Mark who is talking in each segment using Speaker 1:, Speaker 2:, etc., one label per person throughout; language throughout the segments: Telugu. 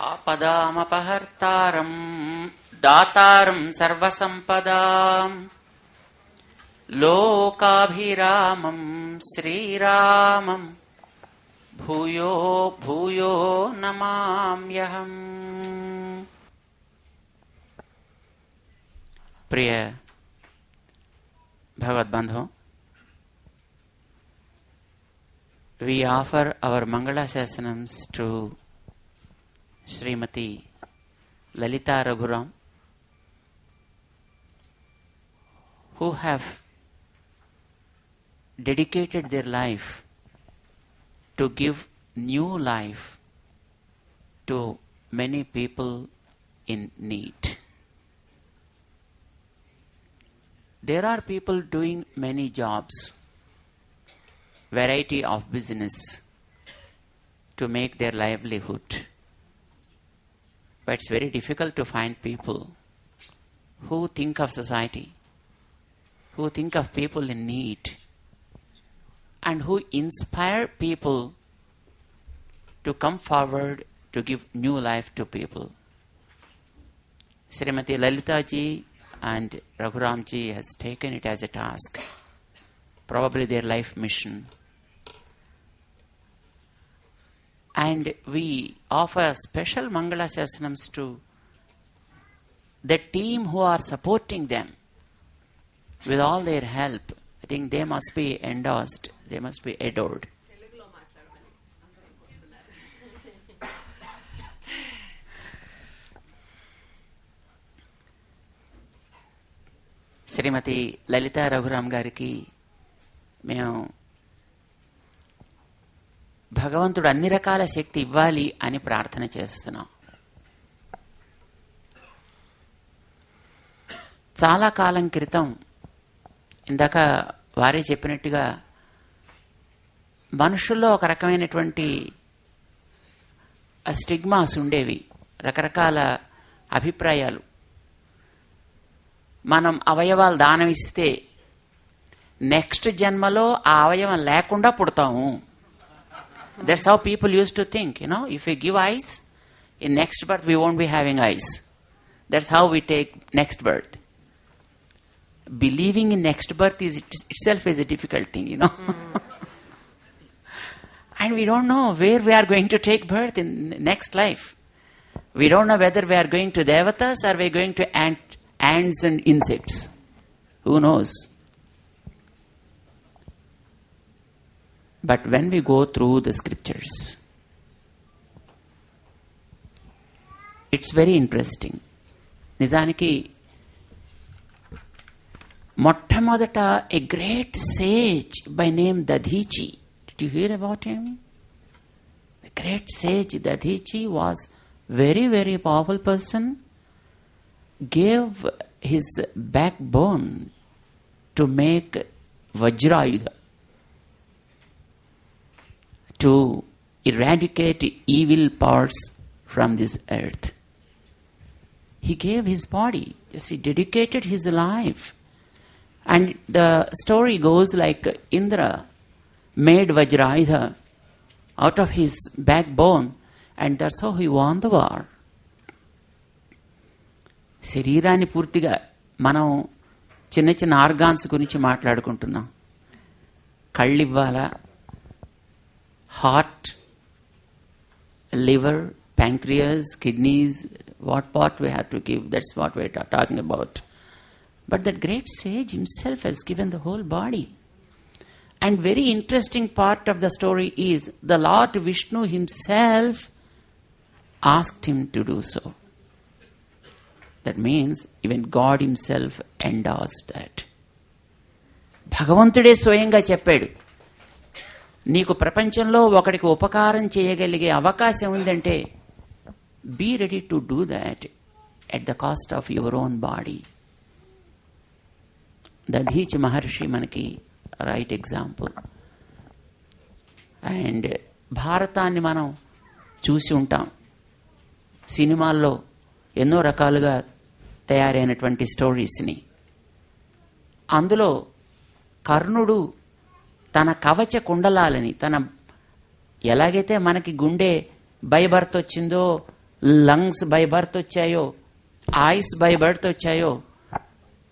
Speaker 1: ఆపదామపహర్తారం దాతారం సర్వసంపదాం లోకాభిరామం శ్రీరామం భూయో భూయో నమామ్యహం. ప్రియ భగవద్బంధో, we offer our Mangala Sasanams to Srimati Lalita Raghuram, who have dedicated their life to give new life to many people in need. There are people doing many jobs, variety of business to make their livelihood. But it's very difficult to find people who think of society, who think of people in need, and who inspire people to come forward to give new life to people. Srimati Lalita ji and Raghuram ji has taken it as a task, probably their life mission. And we offer special Mangala Sasanams to the team who are supporting them with all their help. I think they must be endorsed, they must be adored. శ్రీమతి లలితా రఘురామ్ గారికి మేము భగవంతుడు అన్ని రకాల శక్తి ఇవ్వాలి అని ప్రార్థన చేస్తున్నాం. చాలా కాలం క్రితం, ఇందాక వారే చెప్పినట్టుగా, మనుషుల్లో ఒక రకమైనటువంటి స్టిగ్మాస్ ఉండేవి, రకరకాల అభిప్రాయాలు. మనం అవయవాలు దానం ఇస్తే నెక్స్ట్ జన్మలో ఆ అవయవం లేకుండా పుడతాము. That's how people used to think, if we give eyes, in next birth we won't be having eyes. That's how we take next birth. Believing in next birth itself is a difficult thing, And we don't know where we are going to take birth in next life. We don't know whether we are going to devatas or we are going to ants and insects. Who knows? But when we go through the scriptures, it's very interesting. నిజానికి మొట్టమొదట a great sage by name Dadhichi. Did you hear about him? The great sage Dadhichi was very, very powerful person. Gave his backbone to make Vajrayudha, to eradicate evil powers from this earth. He gave his body, he dedicated his life. And the story goes like Indra made Vajrayudha out of his backbone, and that's how he won the war. శరీరాన్ని పూర్తిగా మనం చిన్న చిన్న ఆర్గాన్స్ గురించి మాట్లాడుకుంటున్నాం. కళ్ళు ఇవ్వాలా, heart, liver, pancreas, kidneys, what part we have to give, that's what we are talking about. But that great sage himself has given the whole body. And very interesting part of the story is the Lord Vishnu himself asked him to do so. That means even God himself endorsed that. భగవంతుడే స్వయంగా చెప్పాడు, నీకు ప్రపంచంలో ఒకడికి ఉపకారం చేయగలిగే అవకాశం ఉందంటే be ready to do that at the cost of your own body. Dadhichi మహర్షి మనకి రైట్ ఎగ్జాంపుల్. అండ్ భారతాన్ని మనం చూసి ఉంటాం, సినిమాల్లో ఎన్నో రకాలుగా తయారైనటువంటి స్టోరీస్ని. అందులో కర్ణుడు తన కవచ కుండలాలని, తన ఎలాగైతే మనకి గుండె బై బర్త్ వచ్చిందో లంగ్స్ బై బర్త్ వచ్చాయో, ఐస్ బై బర్త్ వచ్చాయో,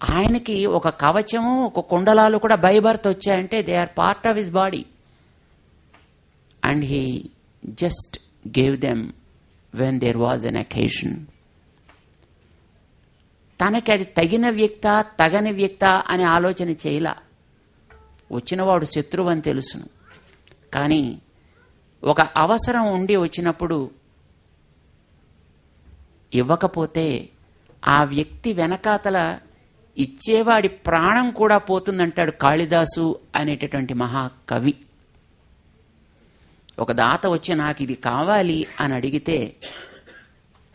Speaker 1: ఆయనకి ఒక కవచము, ఒక కుండలాలు కూడా బై బర్త్ వచ్చాయంటే they are part of his body. And he just gave them when there was an occasion. తనకి అది తగిన వ్యక్త తగని వ్యక్త అని ఆలోచన చేయలా. వచ్చినవాడు శత్రువు అని తెలుసును, కానీ ఒక అవసరం ఉండి వచ్చినప్పుడు ఇవ్వకపోతే ఆ వ్యక్తి వెనకాతల ఇచ్చేవాడి ప్రాణం కూడా పోతుందంటాడు కాళిదాసు అనేటటువంటి మహాకవి. ఒక దాత వచ్చి నాకు ఇది కావాలి అని అడిగితే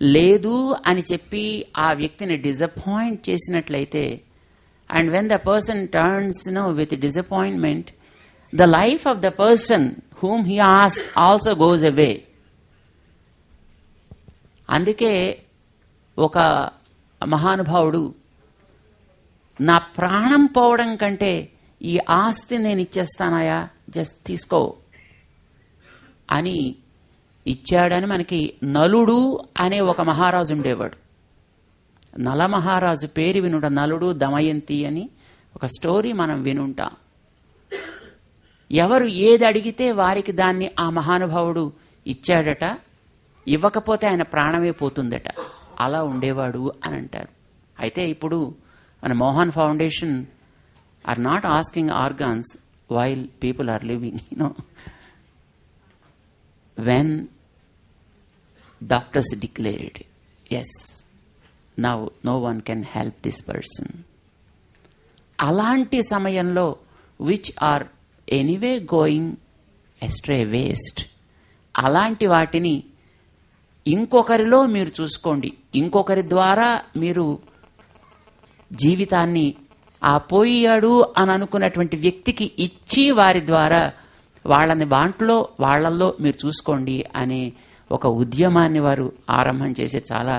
Speaker 1: లేదు అని చెప్పి ఆ వ్యక్తిని డిసప్పాయింట్ చేసినట్లయితే, and when the person turns with disappointment, the life of the person whom he asked also goes away. అందుకే ఒక మహానుభావుడు నా ప్రాణం పోవడం కంటే ఈ ఆస్తి నేను ఇచ్చేస్తానయా, జస్ట్ తీసుకో అని ఇచ్చాడని మనకి నలుడు అనే ఒక మహారాజు ఉండేవాడు. నల మహారాజు పేరు వినుంట, నలుడు దమయంతి అని ఒక స్టోరీ మనం వినుంటాం. ఎవరు ఏది అడిగితే వారికి దాన్ని ఆ మహానుభావుడు ఇచ్చాడట, ఇవ్వకపోతే ఆయన ప్రాణమే పోతుందట. అలా ఉండేవాడు అని అంటారు. అయితే ఇప్పుడు మన Mohan foundation are not asking organs while people are living. When doctors declared as now no one can help this person, అలాంటి సమయంలో which are anyway going astray waste, అలాంటి వాటిని ఇంకొకరిలో మీరు చూసుకోండి. ఇంకొకరి ద్వారా మీరు జీవితాన్ని ఆ పోయాడు అని అనుకున్నటువంటి వ్యక్తికి ఇచ్చి వారి ద్వారా వాళ్ళని వాళ్ళల్లో మీరు చూసుకోండి అనే ఒక ఉద్యమాన్ని వారు ఆరంభం చేసి చాలా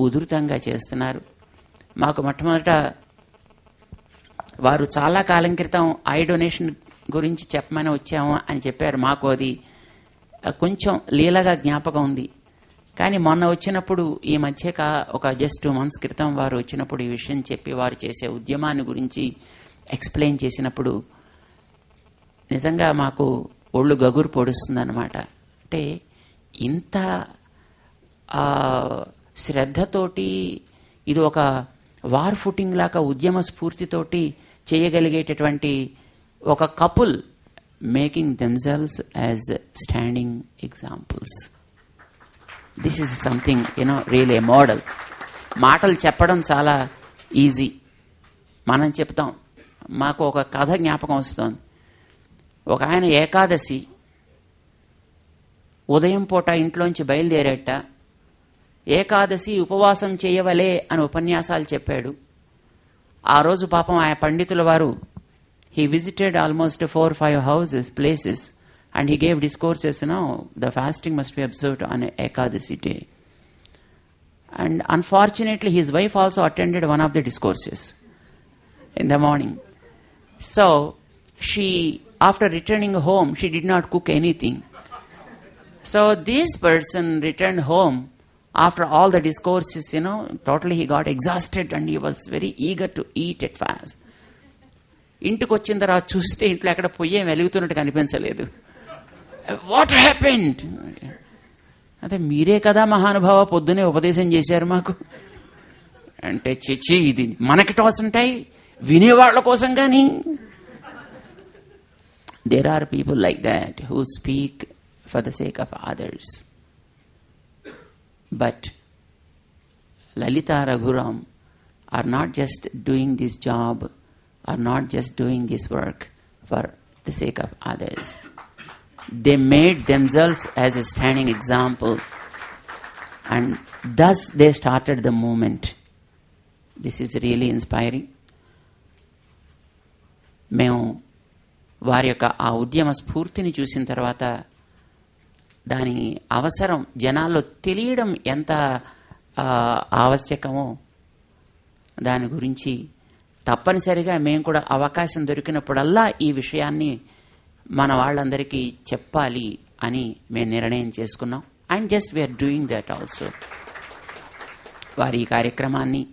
Speaker 1: ఉధృతంగా చేస్తున్నారు. మాకు మొట్టమొదట వారు చాలా కాలం క్రితం ఐ డొనేషన్ గురించి చెప్పమని వచ్చాము అని చెప్పారు. మాకు అది కొంచెం లీలగా జ్ఞాపకం ఉంది. కానీ మొన్న వచ్చినప్పుడు ఈ మధ్య ఒక జస్ట్ 2 months క్రితం వారు వచ్చినప్పుడు ఈ విషయం చెప్పి వారు చేసే ఉద్యమాన్ని గురించి ఎక్స్ప్లెయిన్ చేసినప్పుడు నిజంగా మాకు ఒళ్ళు గగురు పొడుస్తుంది అనమాట. అంటే ఇంత శ్రద్ధతోటి ఇది ఒక వార్ ఫుటింగ్ లాగా ఉద్యమ స్ఫూర్తితోటి చేయగలిగేటటువంటి ఒక couple making themselves as standing examples. This is something real A model. మాటలు చెప్పడం చాలా ఈజీ, మనం చెప్తాం. మాకు ఒక కథ జ్ఞాపకం వస్తుంది. ఒక ఆయన ఏకాదశి ఉదయం పూట ఇంట్లోంచి బయలుదేరేట, ఏకాదశి ఉపవాసం చేయవలే అని ఉపన్యాసాలు చెప్పాడు. ఆ రోజు పాపం ఆ పండితుల వారు he visited almost 4 or 5 houses, places, and he gave discourses, the fasting must be observed on Ekadasi day. And unfortunately his wife also attended one of the discourses in the morning. So she, after returning home, she did not cook anything. So this person returned home after all the discourses, totally he got exhausted and he was very eager to eat at fast. ఇంటికి వచ్చిన తర్వాత చూస్తే ఇంట్లో ఎక్కడ పొయ్యే వెలుగుతున్నట్టు కనిపించలేదు. What happened? అదే మీరే కదా మహానుభావ పొద్దునే ఉపదేశం చేశారు మాకు అంటే, చిచ్చి ఇది మనకి టాస్ ఉంటాయి వినేవాళ్ల కోసం. కానీ there are people like that who speak for the sake of others. But Lalita Raghuram are not just doing this job, are not just doing this work for the sake of others. They made themselves as a standing example, and thus they started the movement. This is really inspiring. మేము వారి యొక్క ఆ ఉద్యమ స్ఫూర్తిని చూసిన తర్వాత దాని అవసరం జనాల్లో తెలియడం ఎంత ఆవశ్యకమో దాని గురించి తప్పనిసరిగా మేము కూడా అవకాశం దొరికినప్పుడల్లా ఈ విషయాన్ని మన వాళ్ళందరికీ చెప్పాలి అని మేము నిర్ణయం చేసుకున్నాం. And just we are doing that also. వారి ఈ కార్యక్రమాన్ని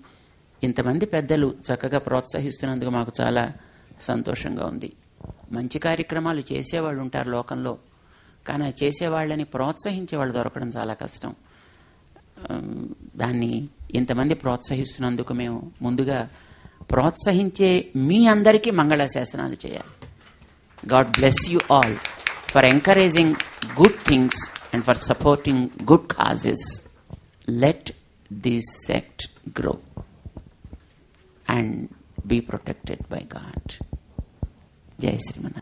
Speaker 1: ఇంతమంది పెద్దలు చక్కగా ప్రోత్సహిస్తున్నందుకు మాకు చాలా సంతోషంగా ఉంది. మంచి కార్యక్రమాలు చేసేవాళ్ళు ఉంటారు లోకంలో, కానీ ఆ చేసేవాళ్ళని ప్రోత్సహించే వాళ్ళు దొరకడం చాలా కష్టం. దాన్ని ఇంతమంది ప్రోత్సహిస్తున్నందుకు మేము ముందుగా ప్రోత్సహించే మీ అందరికీ మంగళాశాసనాలు చేయాలి. God bless you all for encouraging good things and for supporting good causes. Let this sect grow and be protected by God. Jai Srimanath.